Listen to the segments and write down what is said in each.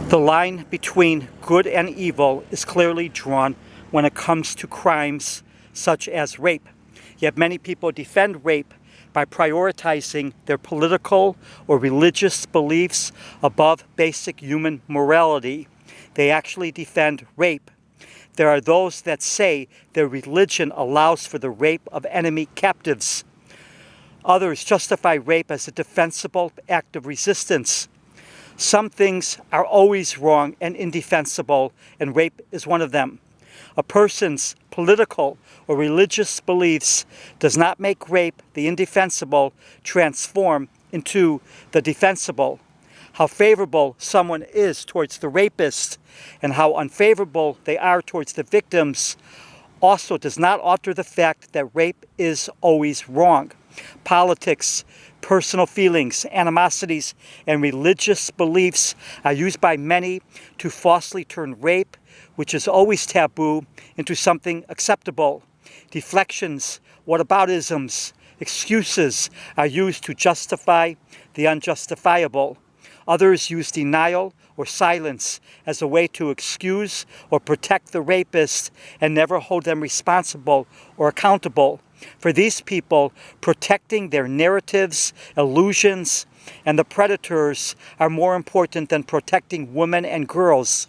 The line between good and evil is clearly drawn when it comes to crimes such as rape. Yet many people defend rape by prioritizing their political or religious beliefs above basic human morality. They actually defend rape. There are those that say their religion allows for the rape of enemy captives. Others justify rape as a defensible act of resistance. Some things are always wrong and indefensible, and rape is one of them. A person's political or religious beliefs does not make rape, the indefensible, transform into the defensible. How favorable someone is towards the rapist and how unfavorable they are towards the victims also does not alter the fact that rape is always wrong. Politics, personal feelings, animosities, and religious beliefs are used by many to falsely turn rape, which is always taboo, into something acceptable. Deflections, whataboutisms, excuses are used to justify the unjustifiable. Others use denial or silence as a way to excuse or protect the rapist and never hold them responsible or accountable. For these people, protecting their narratives, illusions, and the predators are more important than protecting women and girls.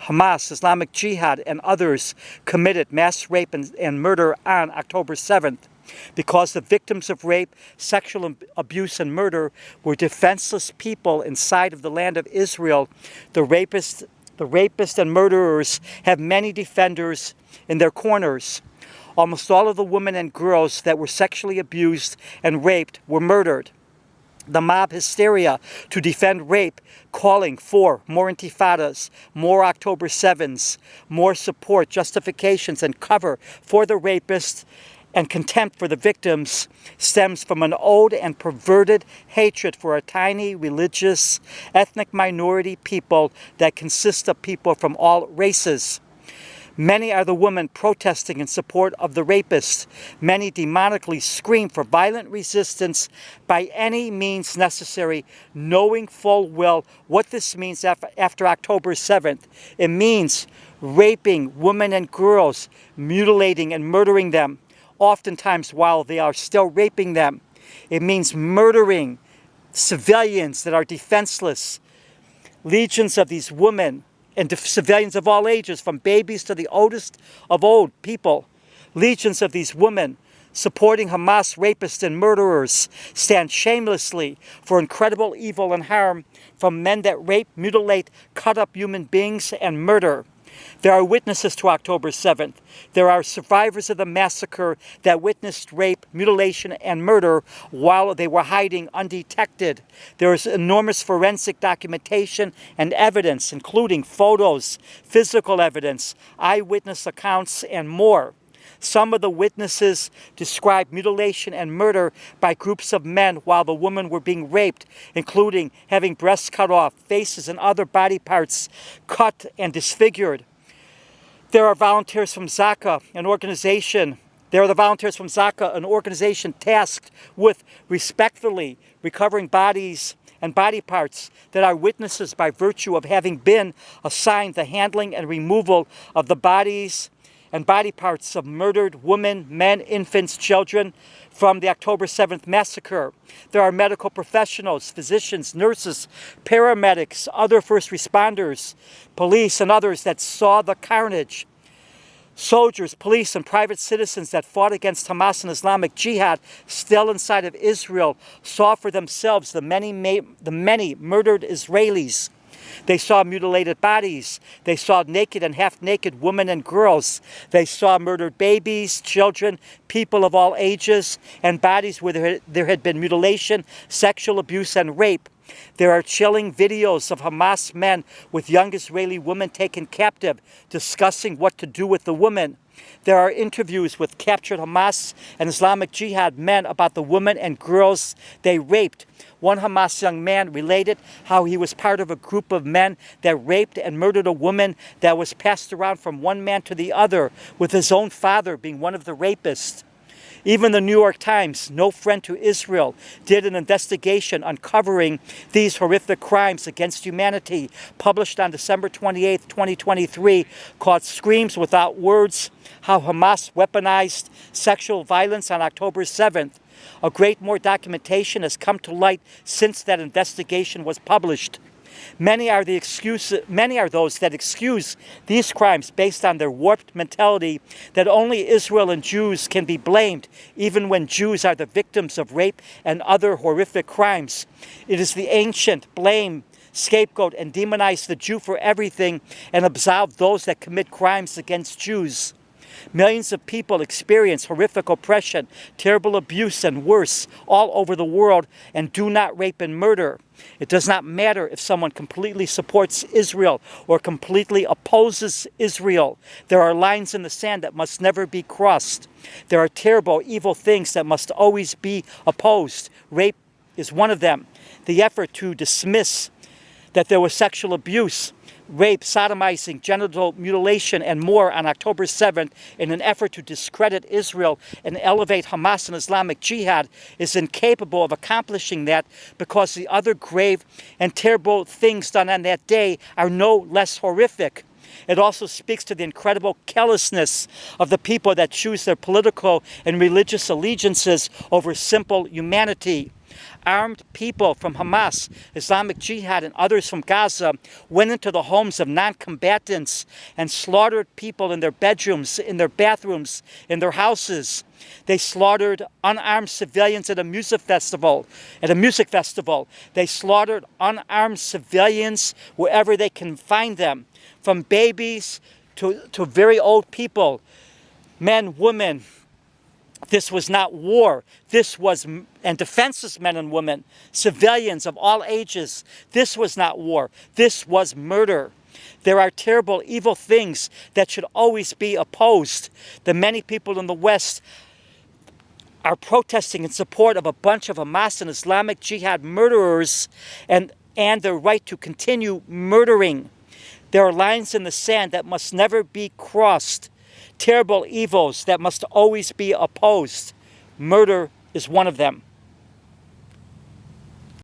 Hamas, Islamic Jihad, and others committed mass rape and murder on October 7th. Because the victims of rape, sexual abuse, and murder were defenseless people inside of the land of Israel, the rapists and murderers have many defenders in their corners. Almost all of the women and girls that were sexually abused and raped were murdered. The mob hysteria to defend rape, calling for more intifadas, more October 7s, more support, justifications, and cover for the rapists, and contempt for the victims stems from an old and perverted hatred for a tiny religious ethnic minority people that consist of people from all races. Many are the women protesting in support of the rapist. Many demonically scream for violent resistance by any means necessary, knowing full well what this means after October 7th. It means raping women and girls, mutilating and murdering them, oftentimes while they are still raping them. It means murdering civilians that are defenseless. Legions of these women and civilians of all ages, from babies to the oldest of old people. Legions of these women supporting Hamas rapists and murderers stand shamelessly for incredible evil and harm from men that rape, mutilate, cut up human beings, and murder. There are witnesses to October 7th. There are survivors of the massacre that witnessed rape, mutilation, and murder while they were hiding undetected. There is enormous forensic documentation and evidence, including photos, physical evidence, eyewitness accounts, and more. Some of the witnesses described mutilation and murder by groups of men while the women were being raped, including having breasts cut off, faces and other body parts cut and disfigured. There are volunteers from Zaka, an organization. There are the volunteers from Zaka, an organization tasked with respectfully recovering bodies and body parts that are witnesses by virtue of having been assigned the handling and removal of the bodies and body parts of murdered women, men, infants, children from the October 7th massacre. There are medical professionals, physicians, nurses, paramedics, other first responders, police, and others that saw the carnage. Soldiers, police, and private citizens that fought against Hamas and Islamic Jihad still inside of Israel saw for themselves the many murdered Israelis. They saw mutilated bodies. They saw naked and half-naked women and girls. They saw murdered babies, children, people of all ages, and bodies where there had been mutilation, sexual abuse, and rape. There are chilling videos of Hamas men with young Israeli women taken captive, discussing what to do with the women. There are interviews with captured Hamas and Islamic Jihad men about the women and girls they raped. One Hamas young man related how he was part of a group of men that raped and murdered a woman that was passed around from one man to the other, with his own father being one of the rapists. Even the New York Times, no friend to Israel, did an investigation uncovering these horrific crimes against humanity, published on December 28, 2023, called Screams Without Words: How Hamas Weaponized Sexual Violence on October 7th. A great more documentation has come to light since that investigation was published. Many are those that excuse these crimes based on their warped mentality that only Israel and Jews can be blamed, even when Jews are the victims of rape and other horrific crimes. It is the ancient blame, scapegoat, and demonize the Jew for everything and absolve those that commit crimes against Jews. Millions of people experience horrific oppression, terrible abuse, and worse all over the world and do not rape and murder. It does not matter if someone completely supports Israel or completely opposes Israel. There are lines in the sand that must never be crossed. There are terrible, evil things that must always be opposed. Rape is one of them. The effort to dismiss that there was sexual abuse, rape, sodomizing, genital mutilation, and more on October 7th in an effort to discredit Israel and elevate Hamas and Islamic Jihad is incapable of accomplishing that, because the other grave and terrible things done on that day are no less horrific. It also speaks to the incredible callousness of the people that choose their political and religious allegiances over simple humanity. Armed people from Hamas, Islamic Jihad, and others from Gaza went into the homes of non-combatants and slaughtered people in their bedrooms, in their bathrooms, in their houses. They slaughtered unarmed civilians at a music festival. They slaughtered unarmed civilians wherever they can find them, from babies to very old people, men, women. This was not war. This was, and defenseless men and women, civilians of all ages. This was not war. This was murder. There are terrible, evil things that should always be opposed. The many people in the West are protesting in support of a bunch of Hamas and Islamic Jihad murderers and their right to continue murdering. There are lines in the sand that must never be crossed. Terrible evils that must always be opposed. Murder is one of them.